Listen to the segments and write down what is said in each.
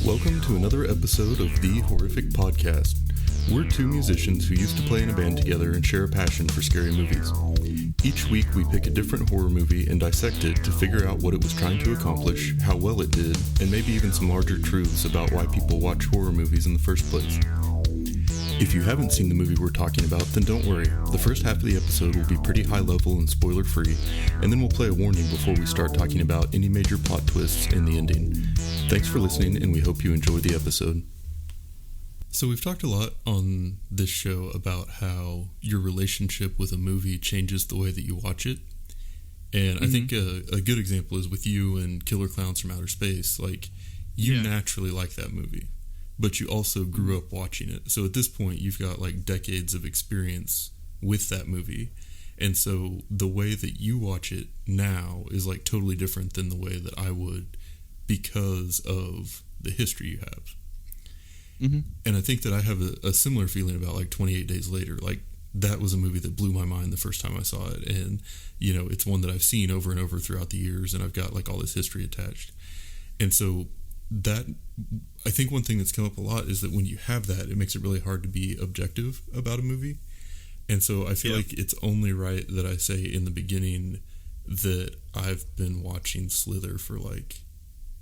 Welcome to another episode of The Horrific Podcast. We're two musicians who used to play in a band together and share a passion for scary movies. Each week we pick a different horror movie and dissect it to figure out what it was trying to accomplish, how well it did, and maybe even some larger truths about why people watch horror movies in the first place. If you haven't seen the movie we're talking about, then don't worry. The first half of the episode will be pretty high level and spoiler free, and then we'll play a warning before we start talking about any major plot twists in the ending. Thanks for listening, and we hope you enjoy the episode. So we've talked a lot on this show about how your relationship with a movie changes the way that you watch it. And I think a good example is with you and Killer Clowns from Outer Space. Like, you naturally like that movie, but you also grew up watching it. So at this point, you've got like decades of experience with that movie. And so the way that you watch it now is like totally different than the way that I would because of the history you have. Mm-hmm. And I think that I have a similar feeling about like 28 Days Later. Like, that was a movie that blew my mind the first time I saw it. And, you know, it's one that I've seen over and over throughout the years, and I've got like all this history attached. And so that, I think one thing that's come up a lot is that when you have that, it makes it really hard to be objective about a movie. And so I feel like it's only right that I say in the beginning that I've been watching Slither for like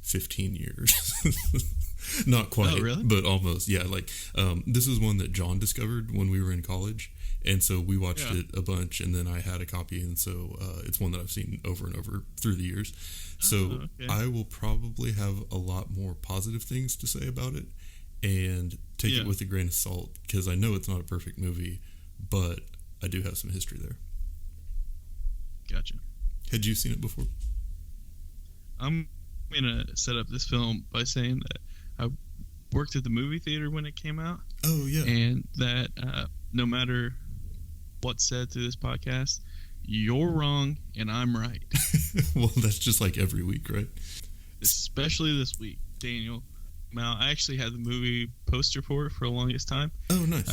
15 years. Not quite, really? But almost. Yeah, like this is one that John discovered when we were in college, and so we watched it a bunch, and then I had a copy, and so it's one that I've seen over and over through the years. So I will probably have a lot more positive things to say about it, and take it with a grain of salt, because I know it's not a perfect movie, but I do have some history there. Gotcha. Had you seen it before? I'm going to set up this film by saying that I worked at the movie theater when it came out. Oh, yeah. And that no matter what's said through this podcast, you're wrong and I'm right. Well, that's just like every week, right? Especially this week, Daniel. Now, I actually had the movie poster for it for the longest time. Oh, nice.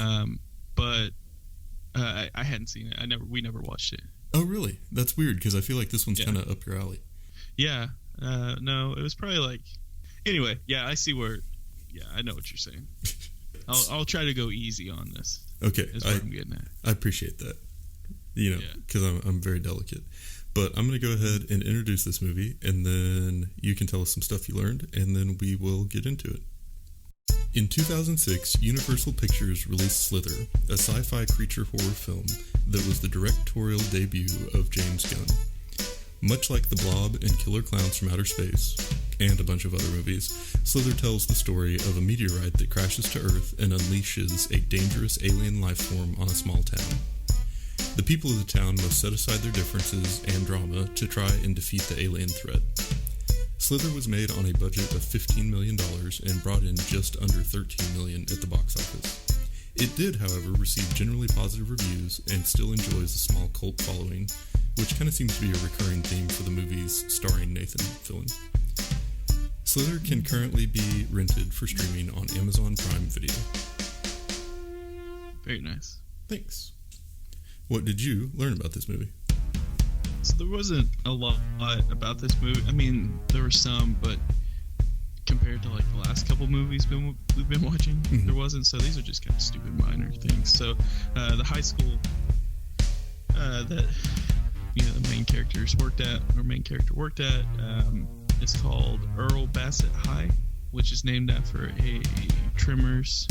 But I hadn't seen it. We never watched it. Oh, really? That's weird, because I feel like this one's kind of up your alley. Yeah. No, it was probably like... Anyway, I see where... Yeah, I know what you're saying. I'll try to go easy on this. Okay. Is what I'm getting at. I appreciate that. You know, because I'm very delicate. But I'm going to go ahead and introduce this movie, and then you can tell us some stuff you learned, and then we will get into it. In 2006, Universal Pictures released Slither, a sci-fi creature horror film that was the directorial debut of James Gunn. Much like The Blob and Killer Clowns from Outer Space, and a bunch of other movies, Slither tells the story of a meteorite that crashes to Earth and unleashes a dangerous alien life form on a small town. The people of the town must set aside their differences and drama to try and defeat the alien threat. Slither was made on a budget of $15 million and brought in just under $13 million at the box office. It did, however, receive generally positive reviews and still enjoys a small cult following, which kind of seems to be a recurring theme for the movies starring Nathan Fillion. Slither can currently be rented for streaming on Amazon Prime Video. Very nice. Thanks. What did you learn about this movie? So there wasn't a lot about this movie. I mean, there were some, but compared to like the last couple movies we've been watching, there wasn't. So these are just kind of stupid minor things. So the high school that the main character worked at is called Earl Bassett High, which is named after a Tremors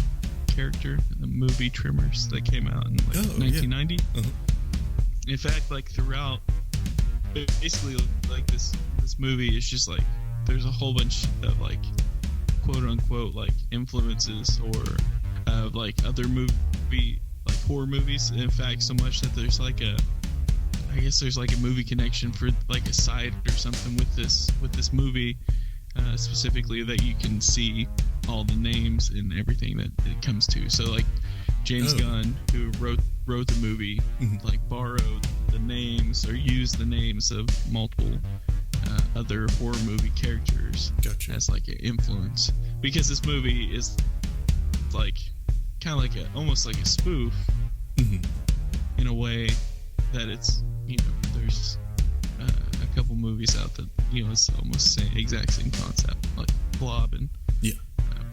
character in the movie Tremors that came out in 1990. Yeah. Uh-huh. In fact, like throughout, basically like this movie is just like there's a whole bunch of like quote unquote like influences or of like other horror movies. In fact, so much that there's like there's like a movie connection for like a side or something with this movie specifically that you can see all the names and everything that it comes to. So like James Gunn, who wrote the movie, like borrowed the names or used the names of multiple other horror movie characters as like an influence, because this movie is like kind of like almost like a spoof in a way that it's, you know, there's a couple movies out that, you know, it's almost the exact same concept, like Blob and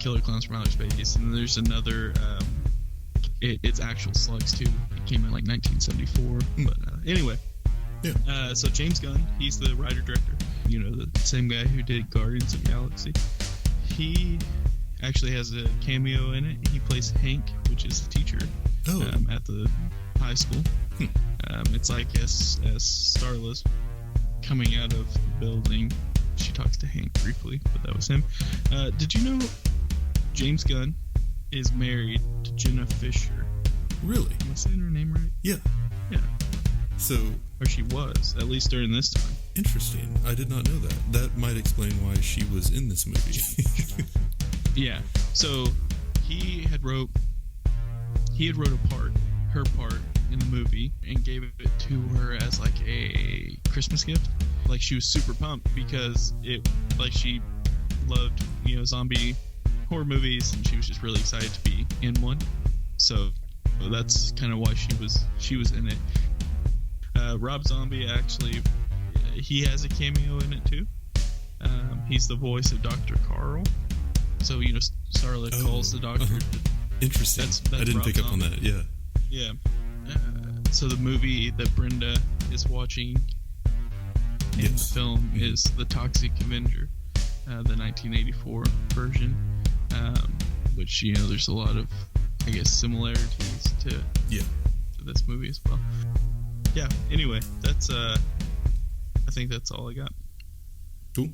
Killer Clowns from Outer Space, and then there's another. It's actual slugs too. It came in like 1974. But anyway, yeah. So James Gunn, he's the writer director. You know, the same guy who did Guardians of the Galaxy. He actually has a cameo in it. He plays Hank, which is the teacher at the high school. It's like as Starla's coming out of the building, she talks to Hank briefly, but that was him. Did you know James Gunn is married to Jenna Fisher? Really? Am I saying her name right? Yeah. Yeah. So, or she was, at least during this time. Interesting. I did not know that. That might explain why she was in this movie. Yeah. So he had wrote her part in the movie, and gave it to her as like a Christmas gift. Like, she was super pumped because she loved, you know, zombie horror movies, and she was just really excited to be in one. So that's kind of why she was in it. Rob Zombie, actually, he has a cameo in it too. He's the voice of Dr. Carl. So, you know, Starla calls the doctor. Interesting. That's I didn't Rob pick up on Zombie. that. Yeah. So the movie that Brenda is watching in the film is The Toxic Avenger, the 1984 version, which, you know, there's a lot of, I guess, similarities to this movie as well. Yeah, anyway, that's I think that's all I got. Cool.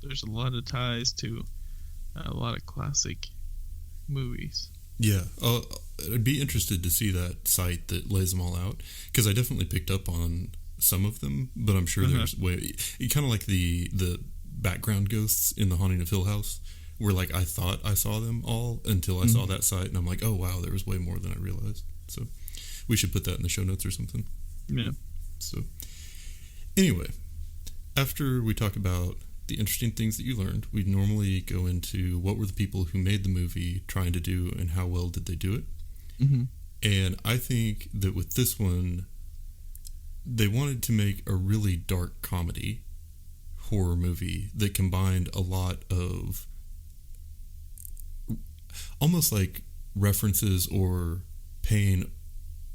There's a lot of ties to a lot of classic movies. Yeah, I'd be interested to see that site that lays them all out, because I definitely picked up on some of them, but I'm sure there's kind of like the background ghosts in The Haunting of Hill House, where like I thought I saw them all until I saw that site, and I'm like, oh wow, there was way more than I realized. So we should put that in the show notes or something. Yeah. So anyway, after we talk about the interesting things that you learned, we normally go into what were the people who made the movie trying to do and how well did they do it. And I think that with this one, they wanted to make a really dark comedy horror movie that combined a lot of almost like references or paying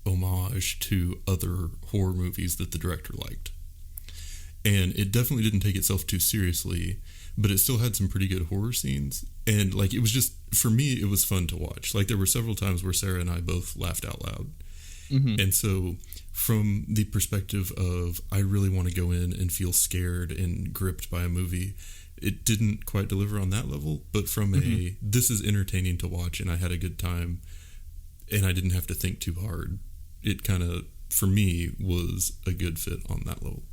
homage to other horror movies that the director liked. And it definitely didn't take itself too seriously, but it still had some pretty good horror scenes. And like, it was just, for me, it was fun to watch. Like, there were several times where Sarah and I both laughed out loud. And so from the perspective of, I really want to go in and feel scared and gripped by a movie, it didn't quite deliver on that level. But from this is entertaining to watch and I had a good time and I didn't have to think too hard, it kind of, for me, was a good fit on that level.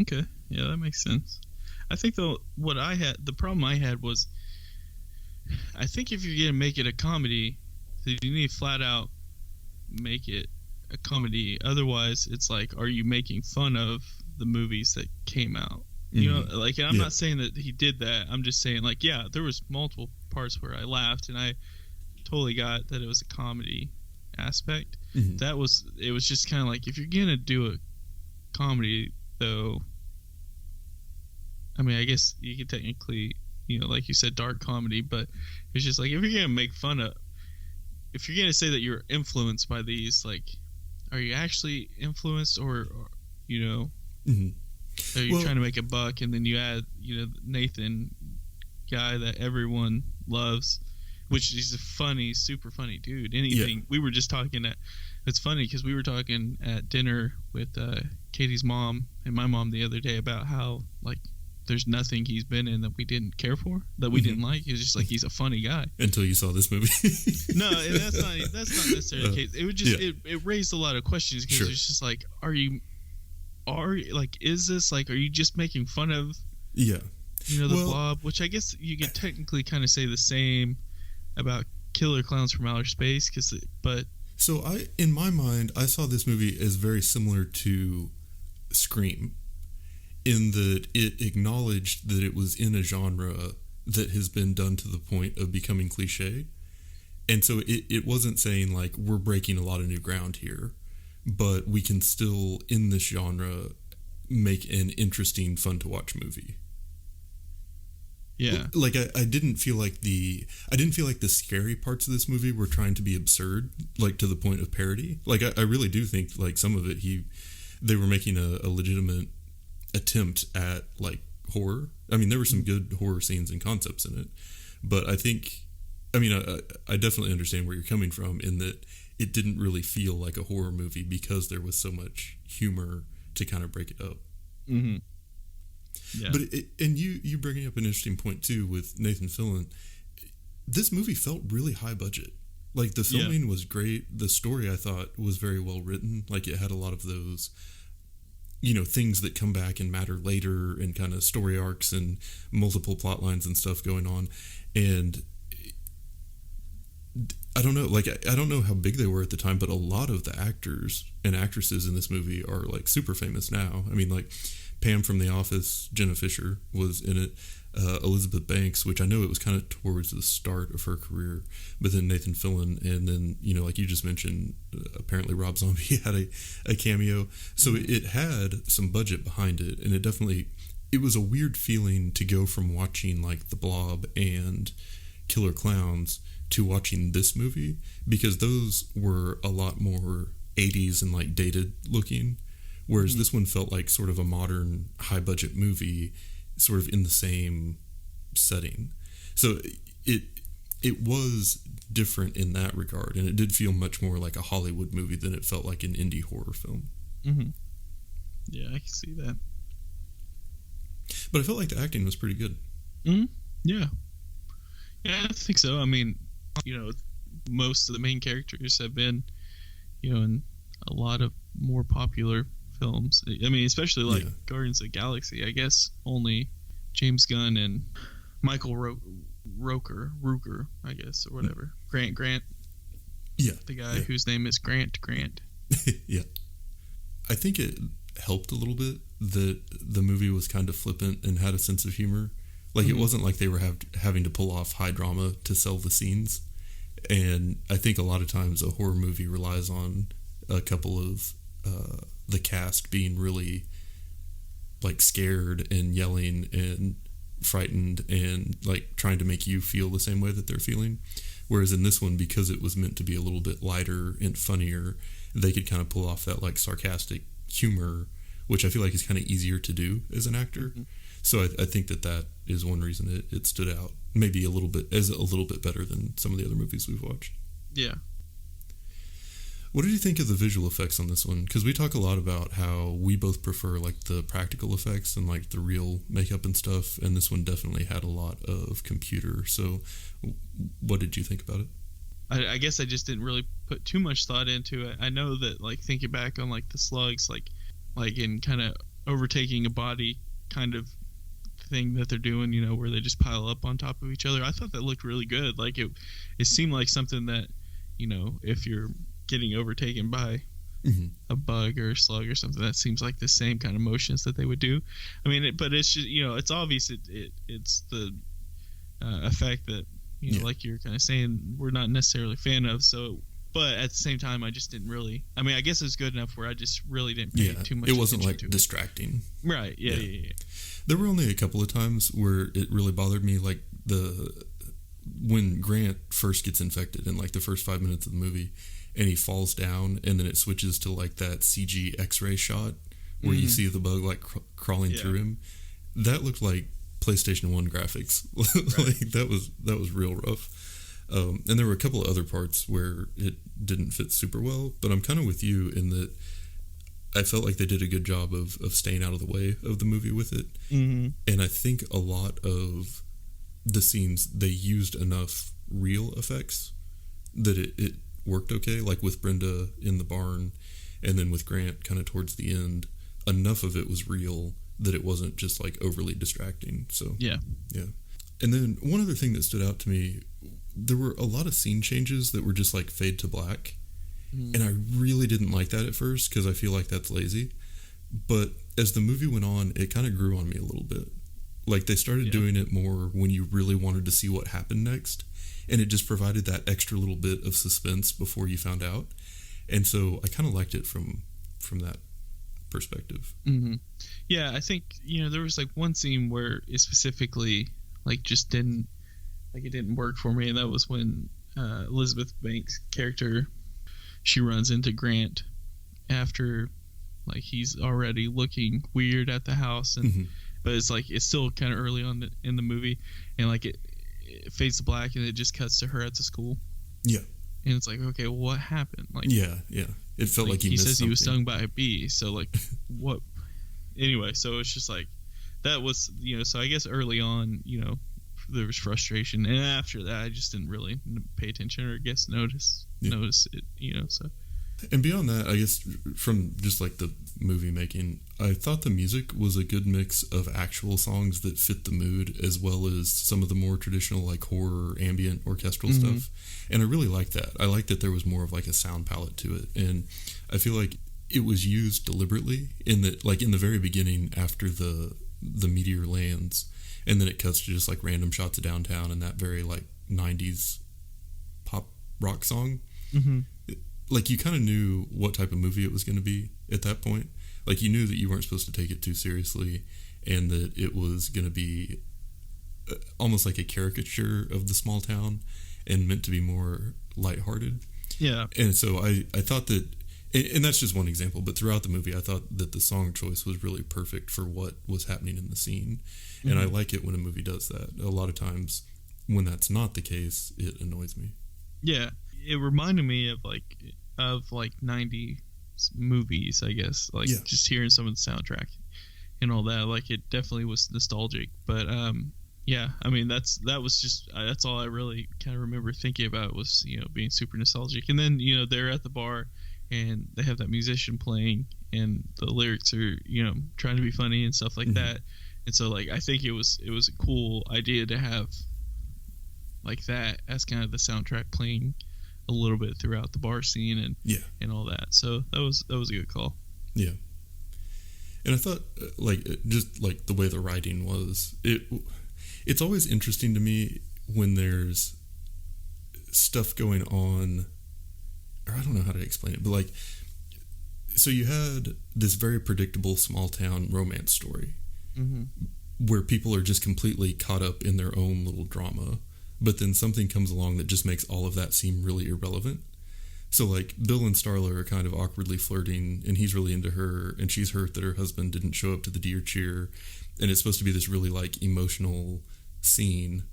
Okay, yeah, that makes sense. I think the problem I had was, I think if you're gonna make it a comedy, you need to flat out make it a comedy. Otherwise, it's like, are you making fun of the movies that came out? You know, like, and I'm not saying that he did that. I'm just saying, like, yeah, there was multiple parts where I laughed, and I totally got that it was a comedy aspect. It was just kind of like, if you're gonna do a comedy, though, I mean, I guess you could technically, you know, like you said, dark comedy, but it's just like, if you're gonna make fun of, if you're gonna say that you're influenced by these, like, are you actually influenced, or you know, are you trying to make a buck, and then you add, you know, Nathan guy that everyone loves, which is a funny, super funny dude. Anything we were just talking at, it's funny because we were talking at dinner with Katie's mom and my mom the other day about how, like, there's nothing he's been in that we didn't care for, that we didn't like. He's just like, he's a funny guy. Until you saw this movie. No, and that's not necessarily the case. It would just it raised a lot of questions, because it's just like, is this like, are you just making fun of you know, the Blob, which I guess you could technically kind of say the same about Killer Clowns from Outer Space, so in my mind, I saw this movie as very similar to Scream, in that it acknowledged that it was in a genre that has been done to the point of becoming cliche. And so it wasn't saying, like, we're breaking a lot of new ground here, but we can still, in this genre, make an interesting, fun-to-watch movie. Yeah. Like I didn't feel like the scary parts of this movie were trying to be absurd, like to the point of parody. Like I really do think like some of it they were making a legitimate attempt at like horror. I mean, there were some good horror scenes and concepts in it, but I think, I mean, I definitely understand where you're coming from in that it didn't really feel like a horror movie because there was so much humor to kind of break it up. Mm-hmm. Yeah. But and you bringing up an interesting point too with Nathan Fillion. This movie felt really high budget. Like the filming was great. The story I thought was very well written. Like it had a lot of those, things that come back and matter later, and kind of story arcs and multiple plot lines and stuff going on. And I don't know, like I don't know how big they were at the time, but a lot of the actors and actresses in this movie are like super famous now. I mean, like Pam from The Office, Jenna Fisher was in it. Elizabeth Banks, which I know it was kind of towards the start of her career, but then Nathan Fillion, and then like you just mentioned, apparently Rob Zombie had a cameo. So it had some budget behind it, and it was a weird feeling to go from watching like The Blob and Killer Clowns to watching this movie, because those were a lot more 80s and like dated looking, whereas this one felt like sort of a modern high budget movie sort of in the same setting. So it was different in that regard, and it did feel much more like a Hollywood movie than it felt like an indie horror film. Mm-hmm. Yeah, I can see that. But I felt like the acting was pretty good. Mm-hmm. Yeah, I think so. I mean, most of the main characters have been, in a lot of more popular films. I mean, especially like Guardians of the Galaxy. I guess only James Gunn and Michael Rooker, I guess, or whatever. Grant. Yeah. The guy whose name is Grant. Yeah. I think it helped a little bit that the movie was kind of flippant and had a sense of humor. Like, it wasn't like they were having to pull off high drama to sell the scenes. And I think a lot of times a horror movie relies on a couple of the cast being really like scared and yelling and frightened and like trying to make you feel the same way that they're feeling. Whereas in this one, because it was meant to be a little bit lighter and funnier, they could kind of pull off that like sarcastic humor, which I feel like is kind of easier to do as an actor. Mm-hmm. So I think that is one reason it stood out, maybe a little bit better than some of the other movies we've watched. Yeah. What did you think of the visual effects on this one? Because we talk a lot about how we both prefer like the practical effects and like the real makeup and stuff, and this one definitely had a lot of computer. So what did you think about it? I guess I just didn't really put too much thought into it. I know that like thinking back on like the slugs, like in kind of overtaking a body kind of thing that they're doing, where they just pile up on top of each other. I thought that looked really good. Like it seemed like something that, if you're getting overtaken by a bug or a slug or something, that seems like the same kind of motions that they would do. I mean, but it's just, it's obvious it's the effect that, like you're kind of saying, we're not necessarily a fan of. So, but at the same time, I just didn't really, I mean, I guess it's good enough where I just really didn't pay too much attention to it. It wasn't like distracting. Right. Yeah. There were only a couple of times where it really bothered me, like when Grant first gets infected in like the first 5 minutes of the movie, and he falls down, and then it switches to like that CG X-ray shot where you see the bug like crawling through him. That looked like PlayStation 1 graphics. Like that was real rough. And there were a couple of other parts where it didn't fit super well, but I'm kind of with you in that I felt like they did a good job of staying out of the way of the movie with it. Mm-hmm. And I think a lot of the scenes, they used enough real effects that it worked okay, like with Brenda in the barn, and then with Grant kind of towards the end, enough of it was real that it wasn't just like overly distracting. So yeah. And then one other thing that stood out to me, there were a lot of scene changes that were just like fade to black, and I really didn't like that at first because I feel like that's lazy. But as the movie went on, it kind of grew on me a little bit. Like they started doing it more when you really wanted to see what happened next. And it just provided that extra little bit of suspense before you found out. And so I kind of liked it from that perspective. Mm-hmm. Yeah, I think, there was like one scene where it specifically like just didn't like it didn't work for me, and that was when Elizabeth Banks' character, she runs into Grant after like he's already looking weird at the house, and but it's like it's still kind of early on in the movie, and like it fades to black and it just cuts to her at the school. Yeah. And it's like, okay, well, what happened? Like, yeah, it felt like he says something. he was stung by a bee. So like, what? Anyway, so it's just like that was, so I guess early on, there was frustration, and after that, I just didn't really pay attention or notice it, So. And beyond that, I guess from just like the movie making, I thought the music was a good mix of actual songs that fit the mood, as well as some of the more traditional like horror ambient orchestral stuff. And I really liked that. I liked that there was more of like a sound palette to it, and I feel like it was used deliberately in that, like in the very beginning after the meteor lands, and then it cuts to just like random shots of downtown and that very like 90s pop rock song. Like you kind of knew what type of movie it was going to be at that point. Like you knew that you weren't supposed to take it too seriously, and that it was going to be almost like a caricature of the small town and meant to be more lighthearted. Yeah. And so I thought that, and that's just one example, but throughout the movie I thought that the song choice was really perfect for what was happening in the scene. And I like it when a movie does that. A lot of times when that's not the case, it annoys me. Yeah. It reminded me of like 90s movies, I guess, like just hearing some of the soundtrack and all that. Like it definitely was nostalgic, but yeah, I mean that's all I really kind of remember thinking about was being super nostalgic. And then they're at the bar and they have that musician playing and the lyrics are trying to be funny and stuff like that. And so like I think it was a cool idea to have like that as kind of the soundtrack playing a little bit throughout the bar scene and all that. So that was a good call. Yeah. And I thought just like the way the writing was, it's always interesting to me when there's stuff going on, or I don't know how to explain it, but like, so you had this very predictable small town romance story where people are just completely caught up in their own little drama. But then something comes along that just makes all of that seem really irrelevant. So like Bill and Starla are kind of awkwardly flirting, and he's really into her, and she's hurt that her husband didn't show up to the deer cheer, and it's supposed to be this really like emotional scene.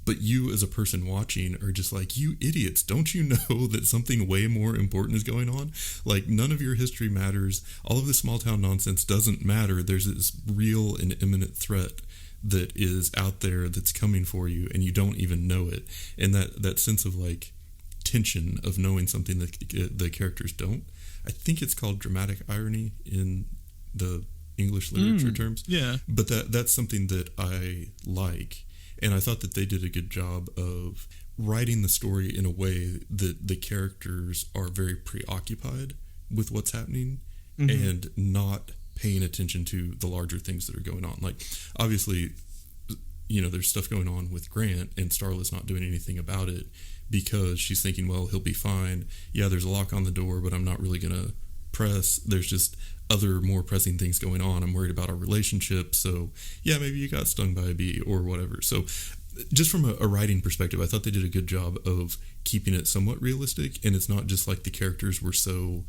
But you as a person watching are just like, you idiots, don't you know that something way more important is going on? Like none of your history matters. All of this small town nonsense doesn't matter. There's this real and imminent threat that is out there that's coming for you, and you don't even know it. And that sense of like tension of knowing something that the characters don't, I think it's called dramatic irony in the English literature terms. Yeah. But that's something that I like, and I thought that they did a good job of writing the story in a way that the characters are very preoccupied with what's happening and not paying attention to the larger things that are going on. Like, obviously, there's stuff going on with Grant, and Starla's not doing anything about it because she's thinking, well, he'll be fine. Yeah, there's a lock on the door, but I'm not really going to press. There's just other more pressing things going on. I'm worried about our relationship. So, yeah, maybe you got stung by a bee or whatever. So, just from a writing perspective, I thought they did a good job of keeping it somewhat realistic, and it's not just like the characters were so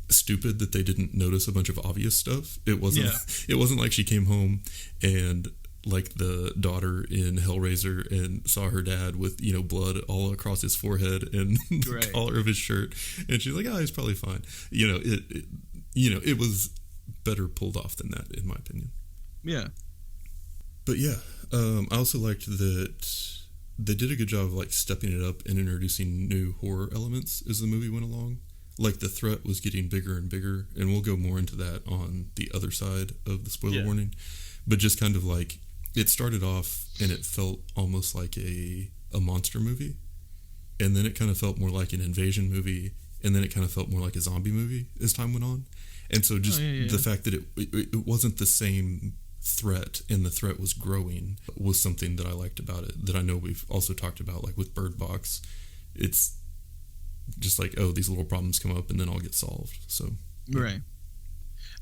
stupid that they didn't notice a bunch of obvious stuff. It wasn't like she came home and like the daughter in Hellraiser and saw her dad with blood all across his forehead and the collar of his shirt, and she's like, oh, he's probably fine. It was better pulled off than that, in my opinion. Yeah. But yeah, I also liked that they did a good job of like stepping it up and introducing new horror elements as the movie went along. Like the threat was getting bigger and bigger, and we'll go more into that on the other side of the spoiler warning. But just kind of like, it started off and it felt almost like a monster movie, and then it kind of felt more like an invasion movie, and then it kind of felt more like a zombie movie as time went on. And so just the fact that it wasn't the same threat, and the threat was growing, was something that I liked about it, that I know we've also talked about, like with Bird Box. It's just like, oh, these little problems come up and then all get solved. So right.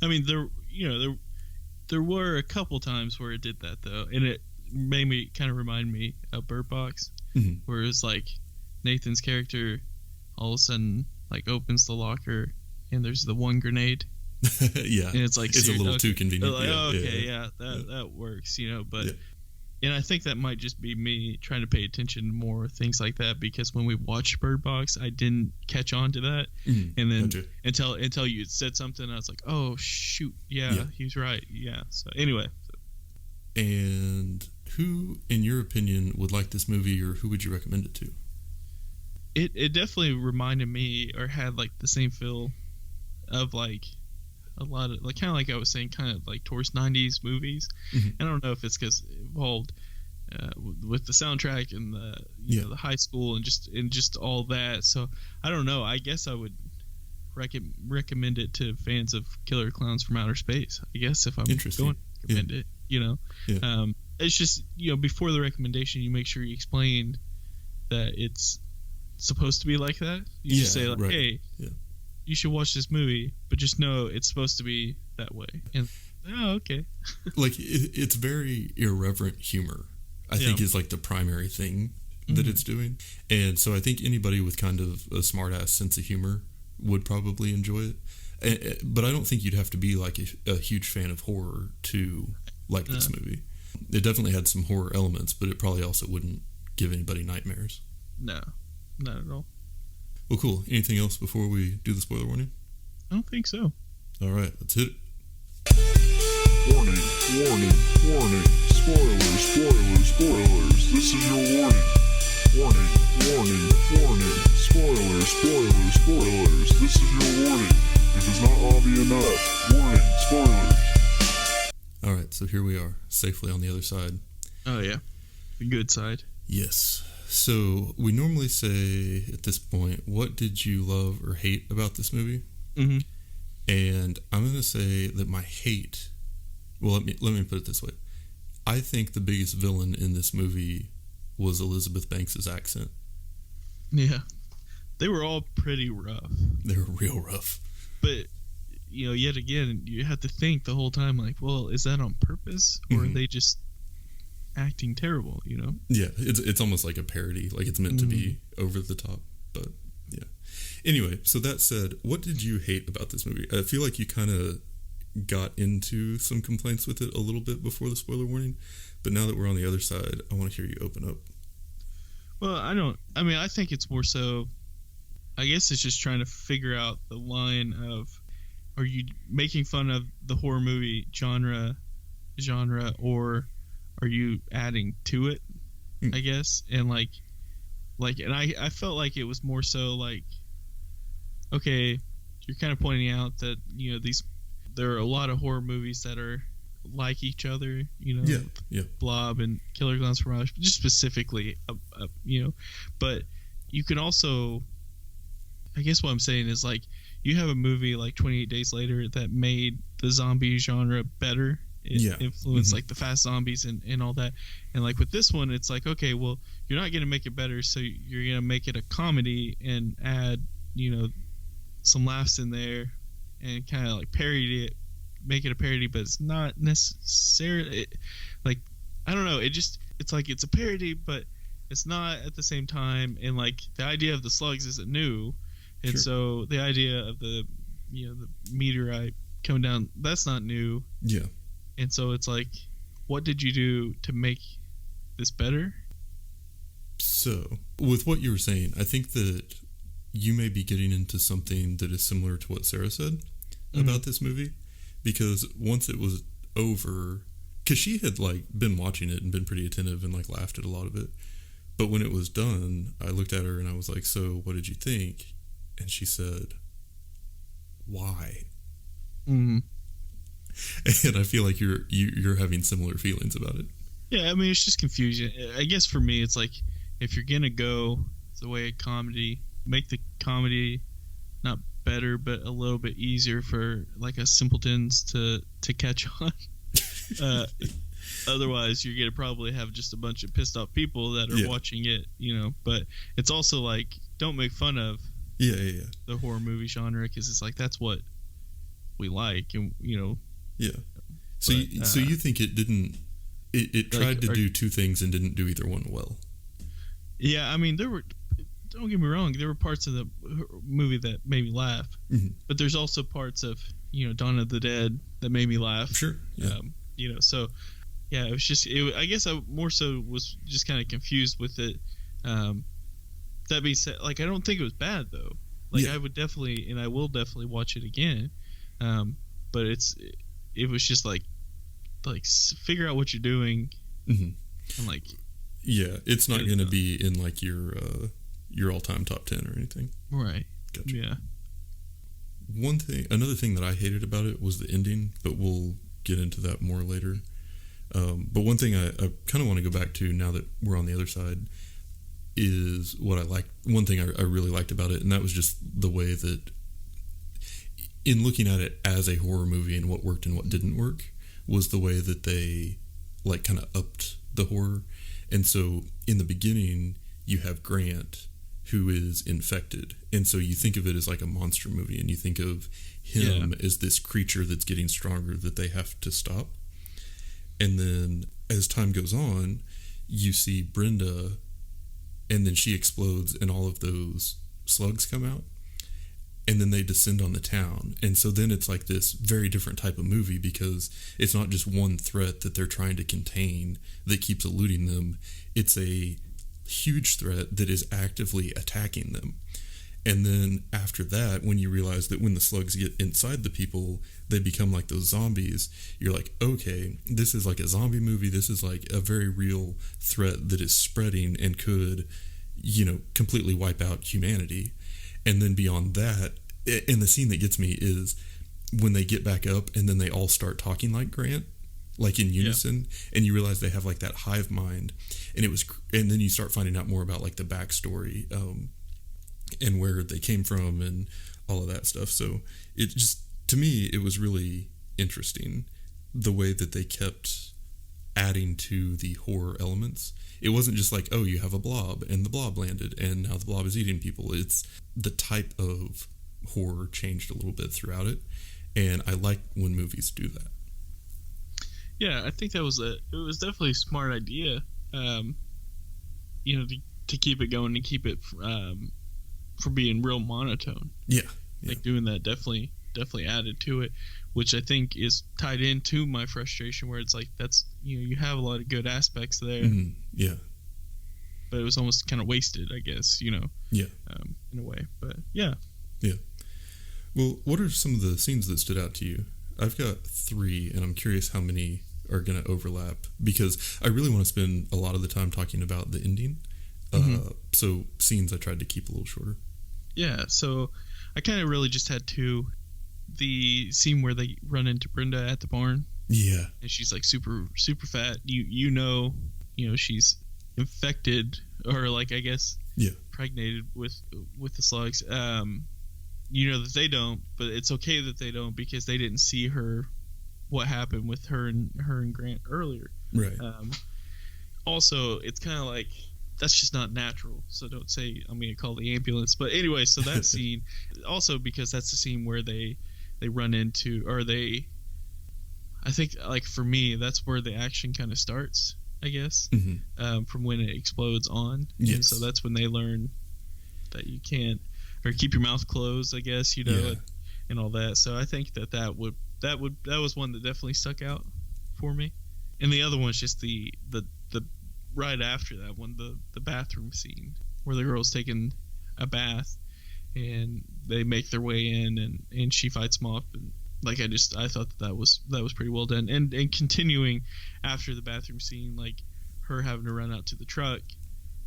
I mean, there were a couple times where it did that though, and made me kind of remind me of Bird Box, where it's like Nathan's character all of a sudden like opens the locker and there's the one grenade. Yeah, and it's like it's a little too convenient. Like, that works, But and I think that might just be me trying to pay attention to more things like that, because when we watched Bird Box, I didn't catch on to that, and then until you said something, I was like, oh shoot, yeah. He's right, yeah. So anyway, and who, in your opinion, would like this movie, or who would you recommend it to? It definitely reminded me, or had like the same feel of like a lot of like, kind of like I was saying, kind of like towards 90s movies. I don't know if it's because it involved with the soundtrack and the the high school and just all that. So I don't know. I guess I would recommend it to fans of Killer Clowns from Outer Space, I guess, if I'm going to recommend it. It's just, before the recommendation, you make sure you explain that it's supposed to be like that. You just say like, hey, you should watch this movie, but just know it's supposed to be that way. And okay. Like it's very irreverent humor, I think, is like the primary thing that it's doing. And so I think anybody with kind of a smart ass sense of humor would probably enjoy it. But I don't think you'd have to be like a huge fan of horror to like this movie. It definitely had some horror elements, but it probably also wouldn't give anybody nightmares. No, not at all. Well, cool. Anything else before we do the spoiler warning? I don't think so. All right, let's hit it. Warning, warning, warning. Spoilers, spoilers, spoilers. This is your warning. Warning, warning, warning. Spoilers, spoilers, spoilers. This is your warning. If it's not obvious enough, warning, spoilers. All right, so here we are, safely on the other side. Oh, yeah. The good side. Yes. So we normally say at this point, what did you love or hate about this movie? And I'm going to say that my hate, well, let me put it this way. I think the biggest villain in this movie was Elizabeth Banks' accent. Yeah. They were all pretty rough. They were real rough. But, yet again, you have to think the whole time, like, well, is that on purpose? Or are they just acting terrible, Yeah, it's almost like a parody. Like it's meant to be over the top. But, yeah. Anyway, so that said, what did you hate about this movie? I feel like you kind of got into some complaints with it a little bit before the spoiler warning, but now that we're on the other side, I want to hear you open up. Well, I think it's more so, I guess it's just trying to figure out the line of, are you making fun of the horror movie genre, or are you adding to it, I guess? And and I felt like it was more so like, okay, you're kind of pointing out that, there are a lot of horror movies that are like each other, Blob and Killer Clowns from Outer Space, just specifically, but you can also, I guess what I'm saying is, like, you have a movie like 28 Days Later that made the zombie genre better. It influenced like the fast zombies and all that. And like with this one, it's like, okay, well, you're not going to make it better, so you're going to make it a comedy and add, some laughs in there and kind of like parody it, make it a parody, but it's not necessarily like, I don't know. It's like it's a parody, but it's not at the same time. And like the idea of the slugs isn't new. And so the idea of the meteorite coming down, that's not new. Yeah. And so it's like, what did you do to make this better? So, with what you were saying, I think that you may be getting into something that is similar to what Sarah said about this movie. Because once it was over, because she had like been watching it and been pretty attentive and like laughed at a lot of it. But when it was done, I looked at her and I was like, so what did you think? And she said, why? And I feel like you're having similar feelings about it. Yeah, I mean, it's just confusion. I guess for me, it's like, if you're gonna go the way of comedy, make the comedy not better, but a little bit easier for like us simpletons to catch on. Otherwise, you're gonna probably have just a bunch of pissed off people that are watching it, But it's also like, don't make fun of the horror movie genre, because it's like, that's what we like, and So you think it It tried to do two things and didn't do either one well. Yeah, I mean, don't get me wrong, there were parts of the movie that made me laugh, but there's also parts of, Dawn of the Dead that made me laugh. Sure. Yeah. So yeah, it was just, I guess I more so was just kind of confused with it. That being said, like, I don't think it was bad though. Like, I would definitely, and I will definitely watch it again. But it was just like figure out what you're doing. And like, yeah, it's not going to be in like your all-time top 10 or anything. Right. Gotcha. Yeah. Another thing that I hated about it was the ending, but we'll get into that more later. But one thing I kind of want to go back to now that we're on the other side is what I liked. One thing I really liked about it, and that was just the way that, in looking at it as a horror movie and what worked and what didn't work, was the way that they like kind of upped the horror. And so in the beginning, you have Grant, who is infected, and so you think of it as like a monster movie, and you think of him as this creature that's getting stronger that they have to stop. And then as time goes on, you see Brenda, and then she explodes and all of those slugs come out, and then they descend on the town. And so then it's like this very different type of movie, because it's not just one threat that they're trying to contain that keeps eluding them. It's a huge threat that is actively attacking them. And then after that, when you realize that when the slugs get inside the people, they become like those zombies, you're like, okay, this is like a zombie movie. This is like a very real threat that is spreading and could, completely wipe out humanity. And then beyond that, and the scene that gets me is when they get back up and then they all start talking like Grant, like in unison, and you realize they have like that hive mind, and then you start finding out more about like the backstory, and where they came from and all of that stuff. So it just, to me, it was really interesting the way that they kept adding to the horror elements. It wasn't just like, oh, you have a blob and the blob landed and now the blob is eating people. It's the type of horror changed a little bit throughout it, and I like when movies do that. Yeah, I think it was definitely a smart idea, to keep it going, to keep it from being real monotone. Yeah. Like doing that definitely added to it, which I think is tied into my frustration, where it's like, that's, you have a lot of good aspects there. Yeah. But it was almost kind of wasted, I guess, Yeah. In a way, but yeah. Yeah. Well, what are some of the scenes that stood out to you? I've got 3, and I'm curious how many are going to overlap, because I really want to spend a lot of the time talking about the ending. So scenes I tried to keep a little shorter. Yeah, so I kind of really just had 2. The scene where they run into Brenda at the barn. Yeah. And she's like super, super fat. She's infected, or like, I guess, impregnated with the slugs. That they don't, but it's okay that they don't, because they didn't see what happened with her and Grant earlier. Right. Also, it's kind of like, that's just not natural. So don't say I'm going to call the ambulance. But anyway, so that scene, also because that's the scene where they run into, or I think, like, for me, that's where the action kind of starts, I guess, from when it explodes on. Yes. And so that's when they learn that you can't, or keep your mouth closed, I guess, and all that. So I think that was one that definitely stuck out for me. And the other one's just the right after that one, the bathroom scene where the girl's taking a bath and they make their way in, and she fights them off, and like, I thought that was pretty well done. And continuing after the bathroom scene, like her having to run out to the truck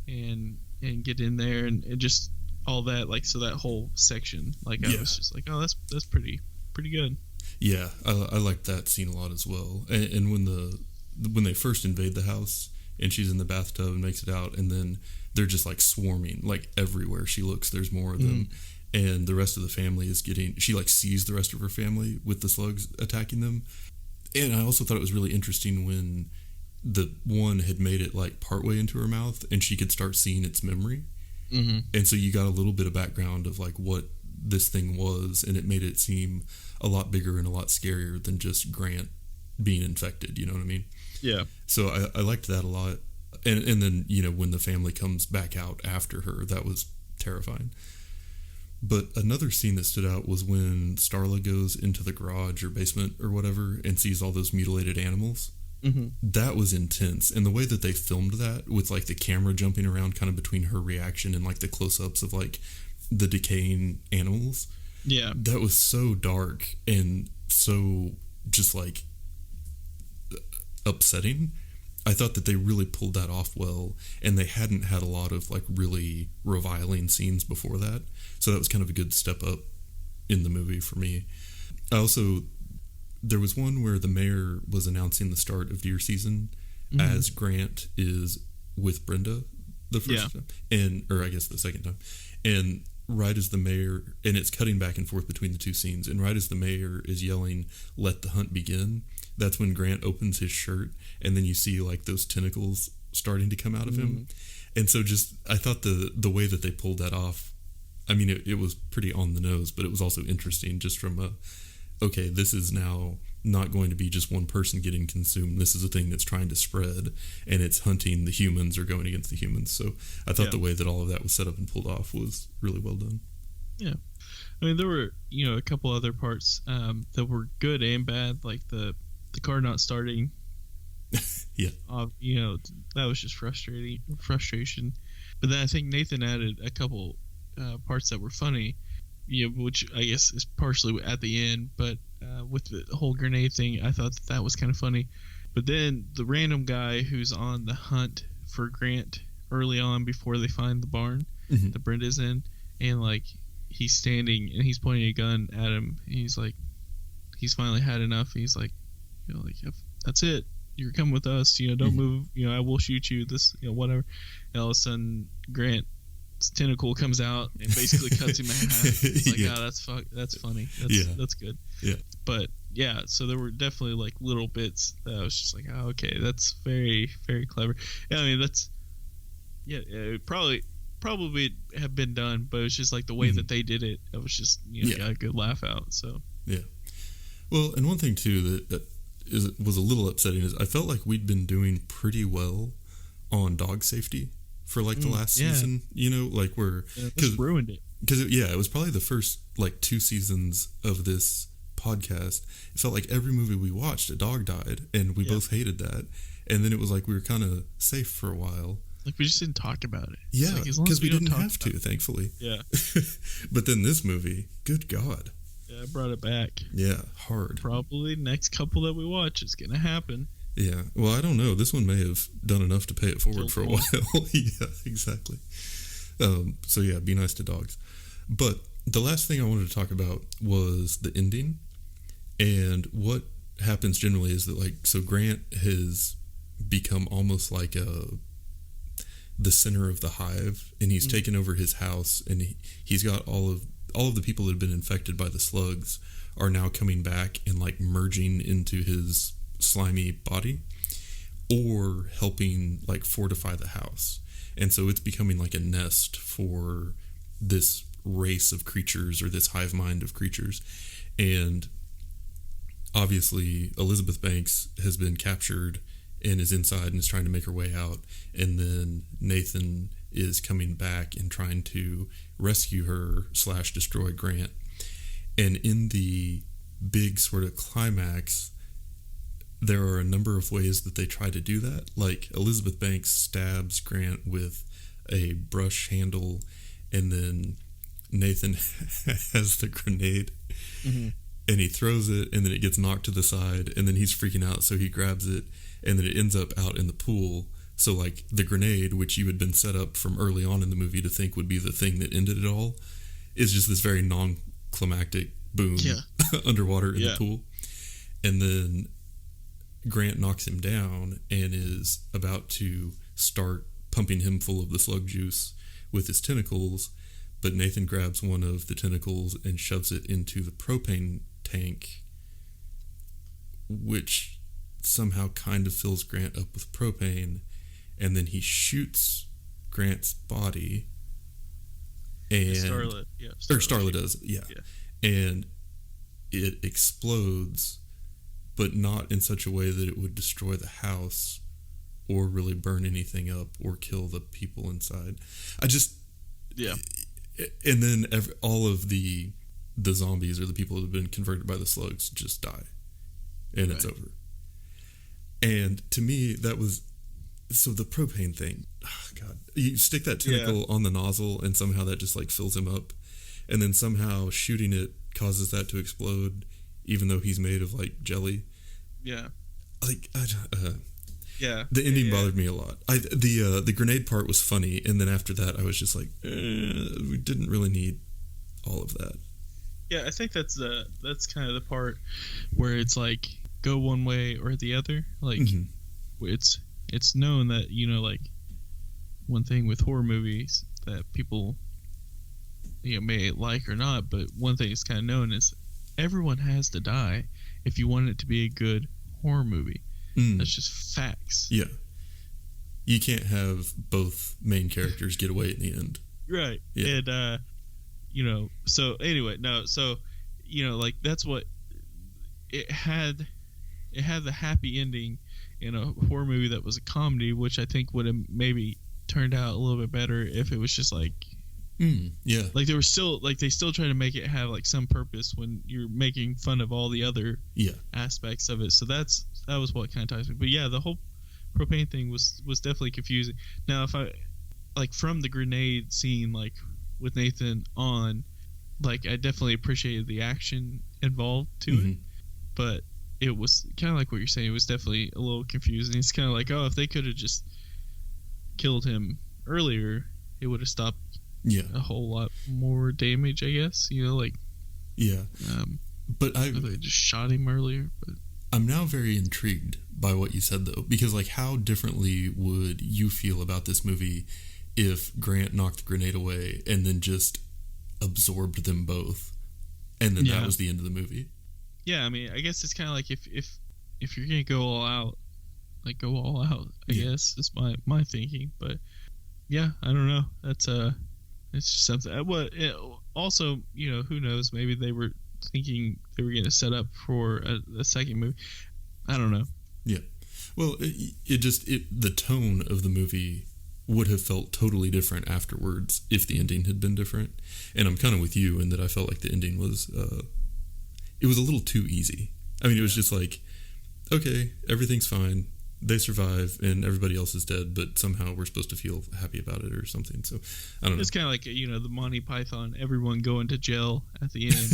and get in there, and just all that, like, so that whole section, like, I was just like, oh, that's pretty good. Yeah, I liked that scene a lot as well. And when they first invade the house and she's in the bathtub and makes it out, and then they're just like swarming, like everywhere she looks there's more of them, and the rest of the family she like sees the rest of her family with the slugs attacking them. And I also thought it was really interesting when the one had made it like partway into her mouth and she could start seeing its memory. And so you got a little bit of background of like what this thing was, and it made it seem a lot bigger and a lot scarier than just Grant being infected. You know what I mean? Yeah. So I liked that a lot. And then, when the family comes back out after her, that was terrifying. But another scene that stood out was when Starla goes into the garage or basement or whatever and sees all those mutilated animals. Mm-hmm. That was intense. And the way that they filmed that with like the camera jumping around kind of between her reaction and like the close-ups of like the decaying animals. Yeah. That was so dark and so just like upsetting. I thought that they really pulled that off well, and they hadn't had a lot of like really reviling scenes before that. So that was kind of a good step up in the movie for me. There was one where the mayor was announcing the start of deer season as Grant is with Brenda the first time, or I guess the second time. And right as the mayor, and it's cutting back and forth between the two scenes, and right as the mayor is yelling, "Let the hunt begin," that's when Grant opens his shirt, and then you see like those tentacles starting to come out of him. And so I thought the way that they pulled that off, I mean, it was pretty on the nose, but it was also interesting just from okay, this is now not going to be just one person getting consumed. This is a thing that's trying to spread, and it's hunting the humans or going against the humans. So I thought the way that all of that was set up and pulled off was really well done. Yeah. I mean, there were, a couple other parts that were good and bad, like the car not starting. Yeah. That was just frustration. But then I think Nathan added a couple parts that were funny, which I guess is partially at the end, but with the whole grenade thing, I thought that was kind of funny. But then the random guy who's on the hunt for Grant early on before they find the barn that Brenda's in, and like he's standing and he's pointing a gun at him, and he's like, he's finally had enough. He's like, that's it. You're coming with us. Don't move. I will shoot you. This, whatever. And all of a sudden, Grant's tentacle comes out and basically cuts him in half. It's like, that's funny. That's good. Yeah. But yeah, so there were definitely like little bits that I was just like, oh, okay, that's very, very clever. I mean, it probably have been done, but it was just like the way that they did it. It was just got a good laugh out. So yeah. Well, and one thing too that was a little upsetting is I felt like we'd been doing pretty well on dog safety for like the last season, like because ruined it. Because it was probably the first like 2 seasons of this podcast. It felt like every movie we watched, a dog died, and we both hated that. And then it was like we were kind of safe for a while. Like we just didn't talk about it. Yeah, because we didn't have to, thankfully. Yeah. But then this movie, good God. Yeah, I brought it back. Yeah, hard. Probably next couple that we watch is going to happen. Yeah, well, I don't know. This one may have done enough to pay it forward for a while. Yeah, exactly. So yeah, be nice to dogs. But the last thing I wanted to talk about was the ending. And what happens generally is that so Grant has become almost like the center of the hive, and he's taken over his house, and he's got all of the people that have been infected by the slugs are now coming back and like merging into his slimy body or helping like fortify the house. And so it's becoming like a nest for this race of creatures, or this hive mind of creatures. And obviously Elizabeth Banks has been captured and is inside and is trying to make her way out. And then Nathan is coming back and trying to rescue her / destroy Grant. And in the big sort of climax, there are a number of ways that they try to do that. Like Elizabeth Banks stabs Grant with a brush handle, and then Nathan has the grenade and he throws it, and then it gets knocked to the side, and then he's freaking out, so he grabs it, and then it ends up out in the pool. So like the grenade, which you had been set up from early on in the movie to think would be the thing that ended it all, is just this very non-climactic boom underwater in the pool. And then Grant knocks him down and is about to start pumping him full of the slug juice with his tentacles, but Nathan grabs one of the tentacles and shoves it into the propane tank, which somehow kind of fills Grant up with propane, and then he shoots Grant's body, and Starla does, and it explodes, but not in such a way that it would destroy the house or really burn anything up or kill the people inside. Yeah. And then all of the zombies or the people that have been converted by the slugs just die. And it's over. And to me, that was... So the propane thing, oh God. You stick that tentacle on the nozzle and somehow that just like fills him up. And then somehow shooting it causes that to explode, even though he's made of like jelly. Yeah. Like, yeah. The ending bothered me a lot. The grenade part was funny, and then after that, I was just like, we didn't really need all of that. Yeah, I think that's kind of the part where it's like go one way or the other. Like, it's known that, you know, like one thing with horror movies that people, you know, may like or not, but one thing is kind of known is everyone has to die if you want it to be a good horror movie. That's just facts. Yeah. You can't have both main characters get away in the end. Right. Yeah. And, you know, so anyway, you know, like that's what it had the happy ending in a horror movie that was a comedy, which I think would have maybe turned out a little bit better if it was just like, yeah, like they still try to make it have like some purpose when you're making fun of all the other aspects of it. So that was what kind of ties me. But yeah, the whole propane thing was definitely confusing. Now, if I like from the grenade scene, like with Nathan on, like I definitely appreciated the action involved to it, but it was kind of like what you're saying. It was definitely a little confusing. It's kind of like, oh, if they could have just killed him earlier, it would have stopped a whole lot more damage, I guess. You know, like but they just shot him earlier. But I'm now very intrigued by what you said, though, because like how differently would you feel about this movie if Grant knocked the grenade away and then just absorbed them both, and then that was the end of the movie? Yeah, I mean, I guess it's kind of like if you're gonna go all out, like go all out. I guess is my thinking. But yeah, I don't know. That's it's just something. Also, you know, who knows? Maybe they were thinking they were gonna set up for a second movie. I don't know. Yeah. Well, the tone of the movie would have felt totally different afterwards if the ending had been different. And I'm kind of with you in that I felt like the ending was it was a little too easy. I mean, it was just like, okay, everything's fine. They survive and everybody else is dead, but somehow we're supposed to feel happy about it or something. So I don't know. It's kind of like, you know, the Monty Python, everyone going to jail at the end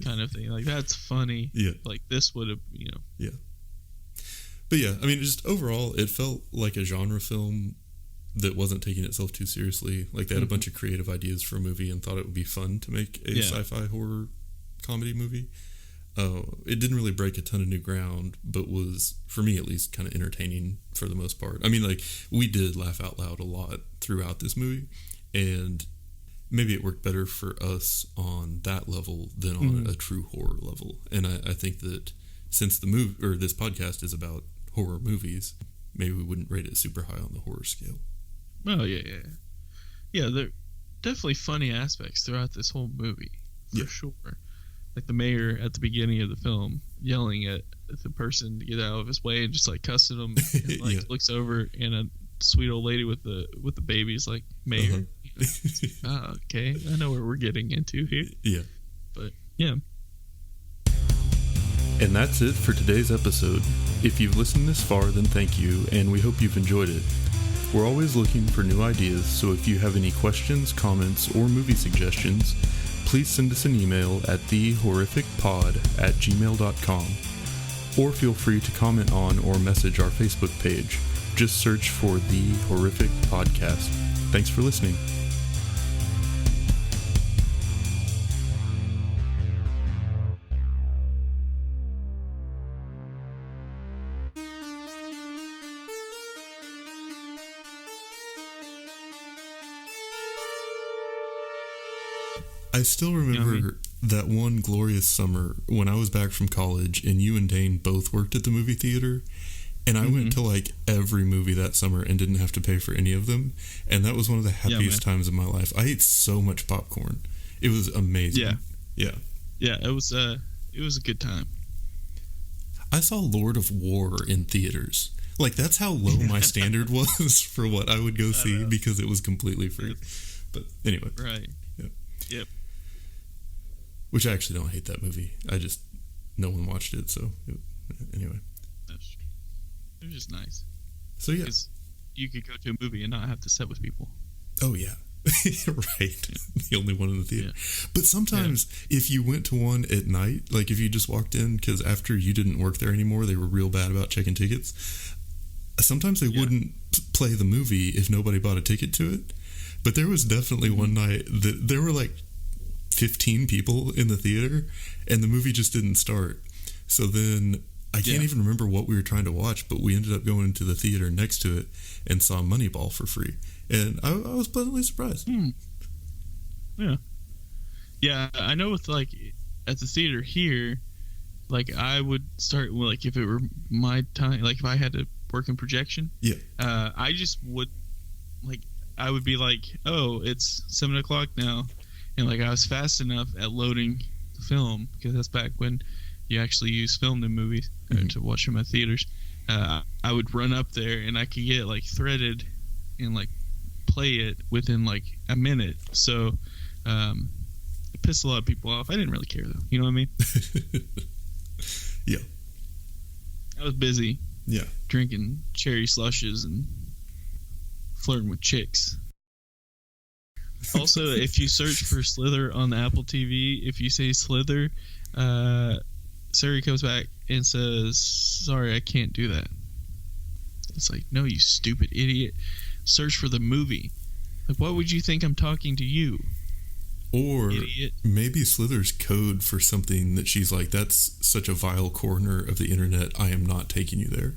kind of thing. Like, that's funny. Yeah. Like, this would have, you know. Yeah. But yeah, I mean, just overall, it felt like a genre film that wasn't taking itself too seriously. Like, they had a bunch of creative ideas for a movie and thought it would be fun to make a sci-fi horror comedy movie. It didn't really break a ton of new ground, but was, for me at least, kind of entertaining for the most part. I mean, like, we did laugh out loud a lot throughout this movie, and maybe it worked better for us on that level than on a true horror level. And I think that since the movie, or this podcast is about horror movies, maybe we wouldn't rate it super high on the horror scale. Oh, yeah. Yeah, there are definitely funny aspects throughout this whole movie, for sure. Like the mayor at the beginning of the film yelling at the person to get out of his way and just like cussing them, and like looks over and a sweet old lady with the baby is like, "Mayor." Okay, I know where we're getting into here. Yeah. But yeah. And that's it for today's episode. If you've listened this far, then thank you, and we hope you've enjoyed it. We're always looking for new ideas, so if you have any questions, comments, or movie suggestions, please send us an email at thehorrificpod@gmail.com, or feel free to comment on or message our Facebook page. Just search for The Horrific Podcast. Thanks for listening. I still remember that one glorious summer when I was back from college and you and Dane both worked at the movie theater, and I went to like every movie that summer and didn't have to pay for any of them, and that was one of the happiest times of my life. I ate so much popcorn. It was amazing. Yeah, it was a good time. I saw Lord of War in theaters. Like, that's how low my standard was for what I would go see because it was completely free. But anyway. Right. Yep. Which I actually don't hate that movie. No one watched it, so anyway. That's true. It was just nice. So yeah. Because you could go to a movie and not have to sit with people. Oh yeah. Right. The only one in the theater. Yeah. But sometimes if you went to one at night, like if you just walked in, because after you didn't work there anymore, they were real bad about checking tickets. Sometimes they wouldn't play the movie if nobody bought a ticket to it. But there was definitely one night that there were like 15 people in the theater and the movie just didn't start. So then I can't even remember what we were trying to watch, but we ended up going to the theater next to it and saw Moneyball for free. And I was pleasantly surprised. Yeah. Yeah, I know with like at the theater here, like I would start like if it were my time, like if I had to work in projection, I just would like I would be like, oh, it's 7:00 now, and like I was fast enough at loading the film because that's back when you actually use film in movies to watch them at theaters. I would run up there and I could get like threaded and like play it within like a minute. So it pissed a lot of people off. I didn't really care though. You know what I mean? Yeah. I was busy. Yeah. Drinking cherry slushes and flirting with chicks. Also, if you search for Slither on the Apple TV, if you say Slither, Siri comes back and says, sorry, I can't do that. It's like, no, you stupid idiot. Search for the movie. Like, why would you think I'm talking to you? Or idiot. Maybe Slither's code for something that she's like, that's such a vile corner of the internet, I am not taking you there.